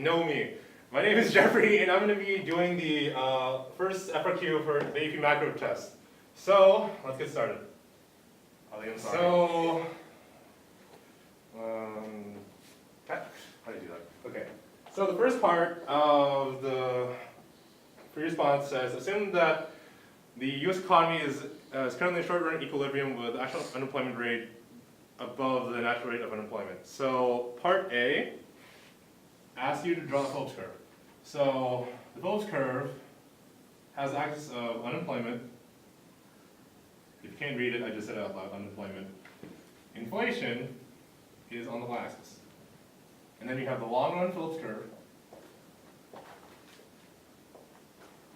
know me. My name is Jeffrey, and I'm going to be doing the first FRQ for the AP macro test. So, let's get started. So, how do you do that? Okay. So the first part of the pre-response says, assume that the U.S. economy is currently in short-run equilibrium with the actual unemployment rate above the natural rate of unemployment. So part A asks you to draw the Phillips curve. So the Phillips curve has the axis of unemployment. If you can't read it, I just said it out loud, unemployment. Inflation is on the y-axis. And then you have the long-run Phillips curve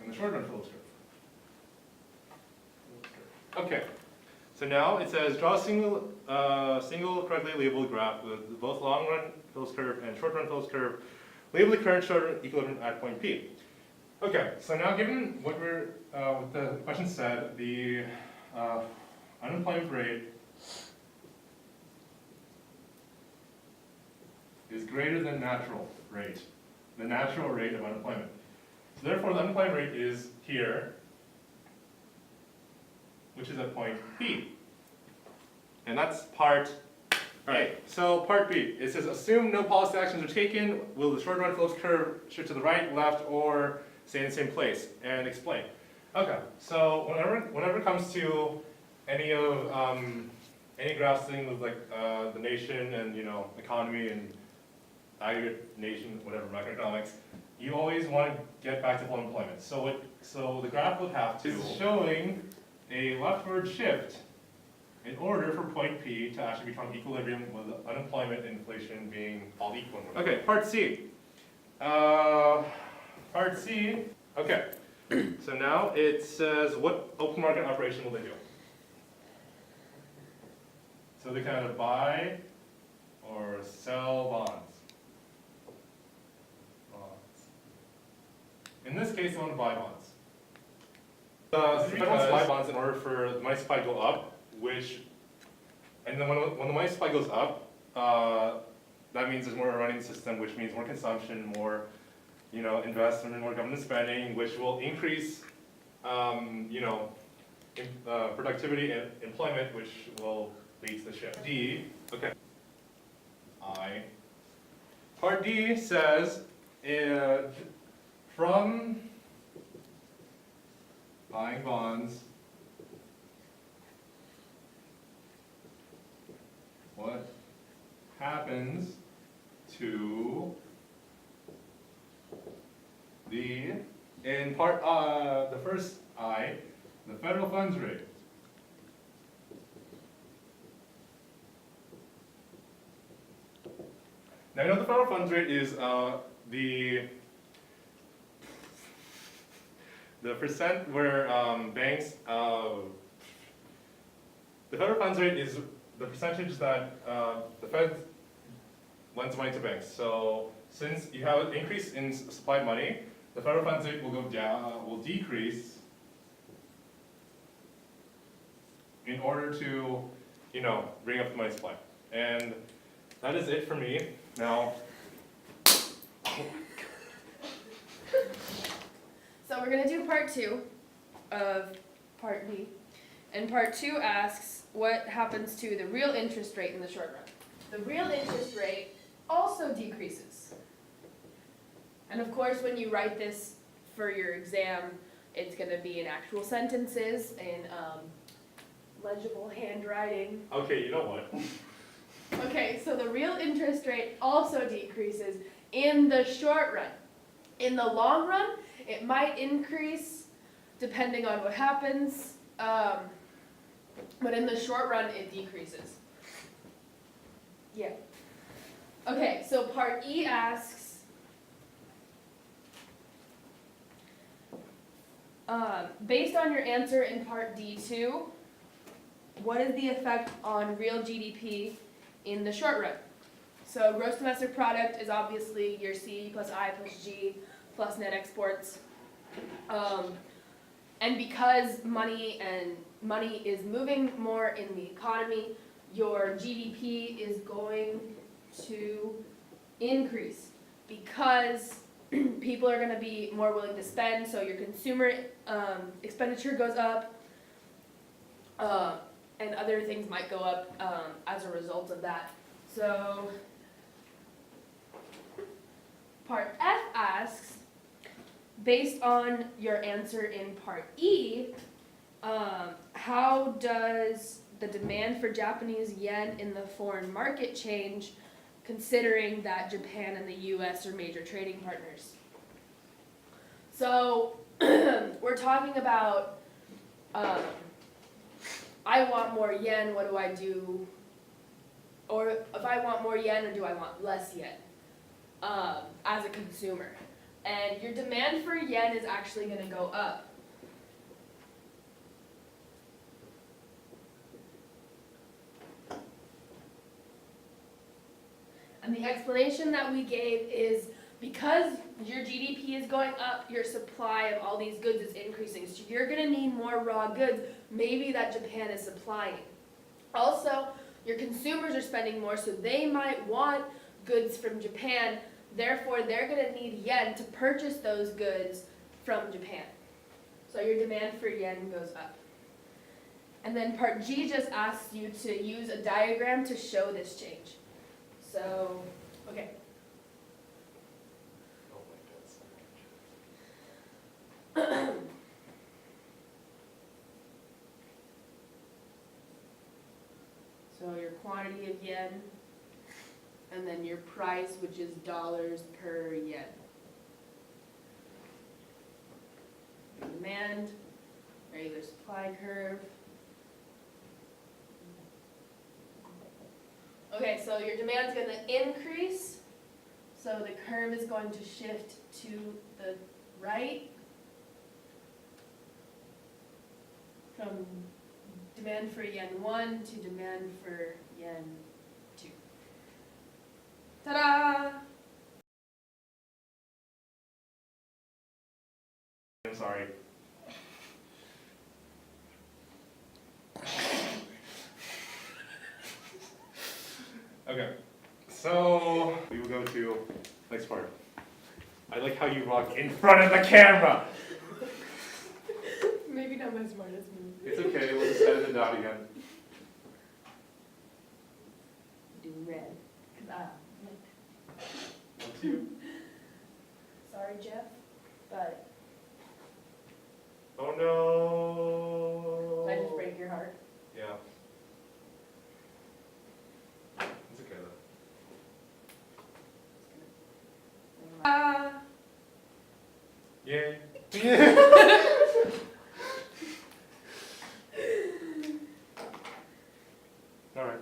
and the short-run Phillips curve. Okay. So now it says draw a single correctly labeled graph with both long-run Phillips curve and short-run Phillips curve. Label the current short-run equilibrium at point P. Okay, so now given what what the question said, the unemployment rate is greater than natural rate, the natural rate of unemployment. So therefore, the unemployment rate is here, which is at point B. And that's part A. So part B, it says assume no policy actions are taken, will the short run Phillips curve shift to the right, left, or stay in the same place? And explain. Okay, so whenever it comes to any of any graphs dealing with like the nation and economy and aggregate nation, whatever, macroeconomics, you always want to get back to full employment. So the graph would have to is showing a leftward shift in order for point P to actually become equilibrium with unemployment and inflation being all equal. Okay, part C. Part C, okay. So now it says what open market operation will they do? So they can either buy or sell bonds. In this case, they want to buy bonds. So they want to buy bonds in order for the money supply to go up, and then when the money supply goes up, that means there's more running the system, which means more consumption, more investment, and more government spending, which will increase productivity and employment, which will lead to the shift. D, okay. I. Part D says from buying bonds, what happens to in part the first I, the federal funds rate. Now you know the federal funds rate is the percent where banks, the federal funds rate is the percentage that the Fed lends money to banks. So since you have an increase in supply of money, the federal funds rate will go down, will decrease in order to, bring up the money supply. And that is it for me. Now, so we're going to do part 2 of part B. And part 2 asks what happens to the real interest rate in the short run. The real interest rate also decreases. And of course, when you write this for your exam, it's going to be in actual sentences, in legible handwriting. okay, you know what? Okay, so the real interest rate also decreases in the short run. In the long run, it might increase depending on what happens, but in the short run, it decreases. Yeah. Okay, so part E asks, based on your answer in part D2, what is the effect on real GDP in the short run? So gross domestic product is obviously your C plus I plus G plus net exports. And because money is moving more in the economy, your GDP is going to increase. because people are going to be more willing to spend, so your consumer expenditure goes up, and other things might go up as a result of that. So part F asks, based on your answer in part E, how does the demand for Japanese yen in the foreign market change, considering that Japan and the US are major trading partners? So we're talking about, I want more yen, what do I do? Or if I want more yen, or do I want less yen as a consumer? And your demand for yen is actually going to go up. And the explanation that we gave is because your GDP is going up, your supply of all these goods is increasing. So you're going to need more raw goods, maybe that Japan is supplying. Also, your consumers are spending more, so they might want goods from Japan. Therefore, they're going to need yen to purchase those goods from Japan. So your demand for yen goes up. And then part G just asks you to use a diagram to show this change. So, okay. Oh my God, so much. So your quantity of yen, and then your price, which is dollars per yen. Your demand, regular supply curve. Okay, so your demand's going to increase, so the curve is going to shift to the right from demand for yen 1 to demand for yen 2. Ta-da! I'm sorry. Okay, so we will go to next part. I like how you walk in front of the camera. Maybe not my smartest move. It's okay, we'll just edit it out again. Do red. Up to you. Sorry, Jeff, but Oh no. did I just break your heart? Yeah. It's okay though. Yay. Alright.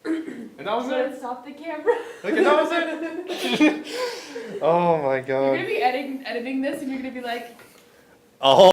Okay. And that was I'm it. gonna stop the camera. Okay, that was it. Oh my You're God. gonna be editing this, and you're gonna be like. Oh.